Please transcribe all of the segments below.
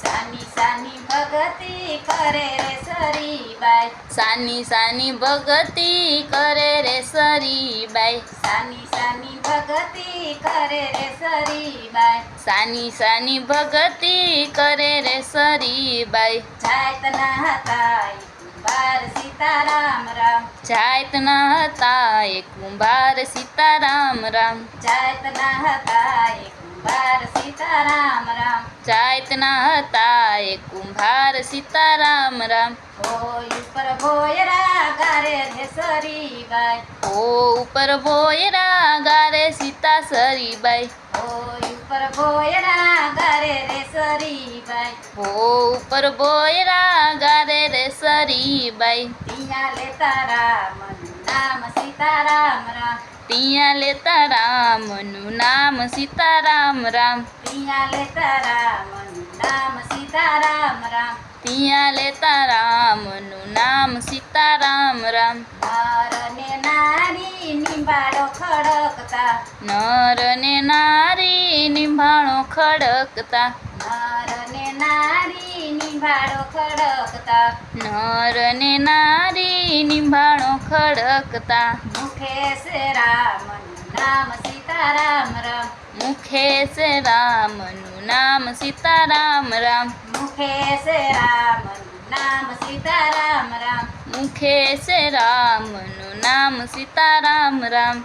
સાની સાની ભગતી કરે રે સરીબાઈ, સાની સાની ભગતી કરે રે સરીબાઈ, સાની સાની ભગતી કરે રે સરીબાઈ, સાની સાની ભગતી કરે રે સરીબાઈ, જાતના હતા એક કુંભાર સીતારામ રામ, જાતના હતા એક કુંભાર સીતારામ રામ, જાતના હતા એક કુંભાર સીતારામ રામ, જાતના હતા એક કુંભાર સીતારામ રામ, ભોય ઉપર ભોયરા ગારે રે સરીબાઈ, ઓ ઉપર ભોયરા ગારે સીતા સરીબાઈ, ભોય ઉપર ભોયરા ગારે રે સરીબાઈ, ઓ ઉપર ભોયરા ગારે રે સરીબાઈ, તિયા લેતા રામનું નામ સીતારામ રામ, ત્યાં લેતા રામનું નામ સીતારામ રામ, તિયા લેતા રામનું નામ સીતારામ રામ, ત્યાં લેતા રામનું નામ સીતારામ રામ, નર ને નારી નિંબાળો ખડકતા, નર ને નારી નિભાણો ખડકતા, નર ને નારી નિંબાળો ખડકતા, નર ને નારી નિભાણો ખડકતા, મુખે સે રામનું નામ સીતારામ રામ, મુખે છે રામનું નામ સીતારામ રામ, મુખે સે રામનું નામ સીતારામ રામ, મુખે છે રામનું નામ સીતારામ રામ,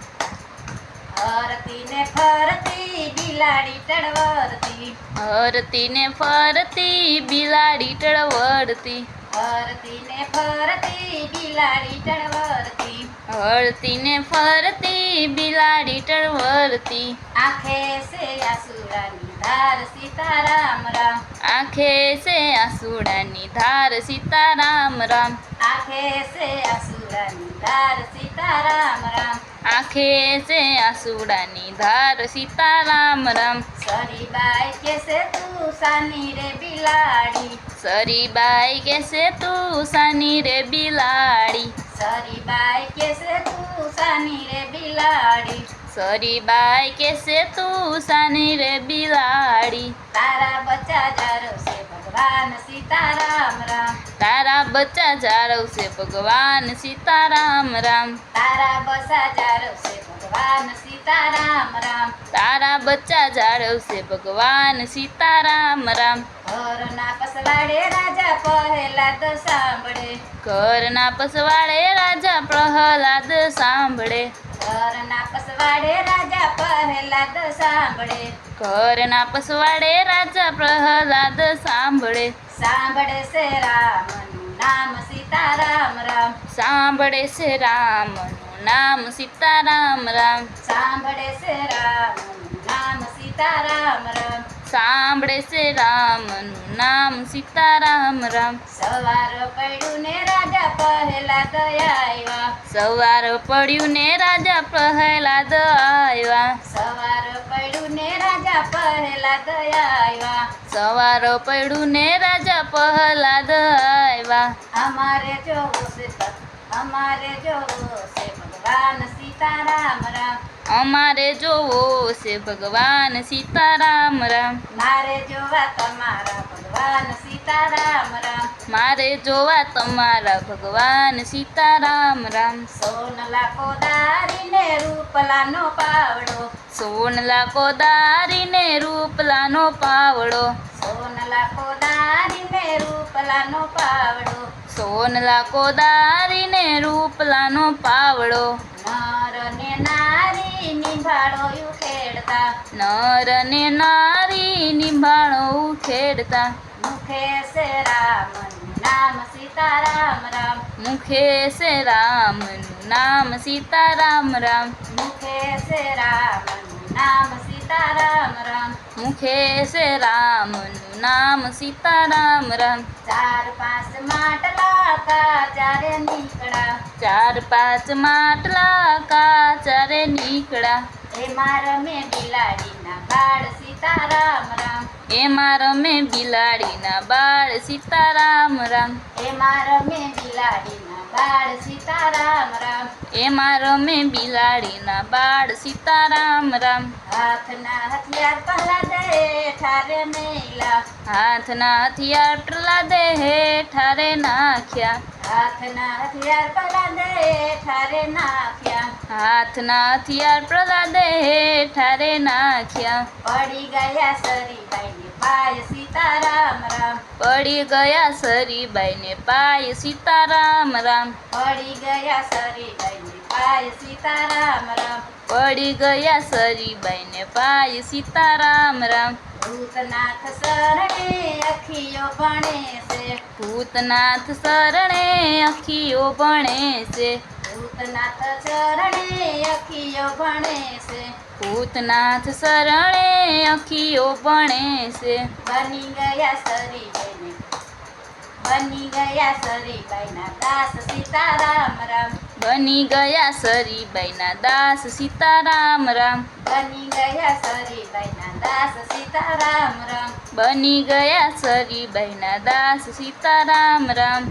હરતી ને ફરતી બિલાડી ટળવરતી, હરતી ને ફરતી બિલાડી ટળવળતી, હરતી ને ફરતી બિલાડી ટળવરતી, હરતી ને ફરતી બિલાડી ટળવળતી, આંખે સે આસુરાની ધાર સીતારામ રામ, આંખે છે આસુડાની ધાર સીતારામ રામ, આંખે સે આસુરાની ધાર સીતારામ રામ, આંખે છે આસુડાની ધાર સીતારામ રામ, સરીબાઈ કેસે તું સાની રે બિલાડી, સરીબાઈ કેસે તું સાની રે બિલાડી, સરીબાઈ કેસે તું સાની રે બિલાડી, સરીબાઈ કેસે તું સાની રે બિલાડી, તારા બચ્ચા જારવશે ભગવાન સીતારામ રામ, તારા બચ્ચા જાળવશે ભગવાન સીતારામ રામ, તારા બસા જારવશે ભગવાન સીતારામ રામ, તારા બચ્ચા જાળવશે ભગવાન સીતારામ રામ, ઘરના પસવાડે રાજા પહેલાદ સાંભળે, ઘરના પસવાડે રાજા પ્રહલાદ સાંભળે, ઘરના પસવાડે રાજા પહેલાદ સાંભળે, ઘરના પસવાડે રાજા પ્રહલાદ સાંભળે, સાંભળે છે રામનું નામ સીતારામ રામ, સાંભળે છે રામનું નામ સીતારામ રામ, સાંભળે છે રામનું નામ સીતારામ રામ, સાંભળે છે રામનું નામ સીતારામ રામ, સવાર પડ્યું ને રાજા પહેલાદ આવ્યા, સવાર પડ્યું ને રાજા પ્રહલાદ આવ્યા, સવાર પડ્યું ને રાજા પહેલાદ આવ્યા, સવાર પડ્યું ને રાજા પ્રહલાદ આવ્યા, અમારે જોવું છે અમારે જોવું છે ભગવાન સીતારામ રામ, અમારે જોવો છે ભગવાન સીતારામ રામ, મારે જોવા તમારા ભગવાન સીતારામ રામ, મારે જોવા તમારા ભગવાન સીતારામ રામ, સોનલા કોદારીને રૂપલાનો પાવડો, સોનલા કોદારીને રૂપલાનો પાવડો, સોનલા કોદારીને રૂપલાનો પાવડો, સોનલા કોદારીને રૂપલાનો પાવડો, નર ને નારી નિભાળો ઉખેડતા, નર ને નારી નિભાણો ઉખેડતા, મુખે સે રામનું નામ સીતારામ રામ, મુખે છે રામનું નામ સીતારામ રામ, મુખે સે રામનું નામ સીતારામ રામ, મુખે છે રામનું નામ સીતારામ રામ, ચાર પાંચ માટલા કાચારે નીકળા, ચાર પાંચ માટલા કાચારે નીકળ્યા, એમાં રમે બિલાડીના બાળ સીતારામ રામ, એમાં રમે બિલાડીના બાળ સીતારામ રામ, એમાં રમે બિલાડીના બાળ સીતારામ રામ. એમાં રમે બિલાડીના બાળ સીતારામ રામ. હાથના હથિયાર પ્રહલાદે ઠારે મેલા. હાથના હથિયાર પ્રહલાદે હેઠારે નાખ્યા. હાથના હથિયાર પ્રહલાદે ઠારે નાખ્યા. હાથના હથિયાર પ્રહલાદે હેઠારે નાખ્યા. પડી ગયા સરીબાઈને પાય સીતારામ રામ. પડી ગયા સરીબાઈને પાય સીતારામ રામ. પડી ગયા સરીબાઈને પાય સીતારામ રામ. પડી ગયા સરીબાઈને પાય સીતારામ રામ. ભૂતનાથ શરણે અખિયો ભણે છે. ભૂતનાથ શરણે અખીઓ ભણે છે. ભૂતનાથ શરણે અખિયો ભણે છે. ભૂતનાથ શરણે અખીઓ ભણે છે. બની ગયા સરીબાઈને બની ગયા સરીબાઈના દાસ સીતારામ રામ. બની ગયા સરીબાઈના દાસ સીતારામ રામ. બની ગયા સરીબાઈના દાસ સીતારામ રામ. બની ગયા સરીબાઈના દાસ સીતારામ રામ.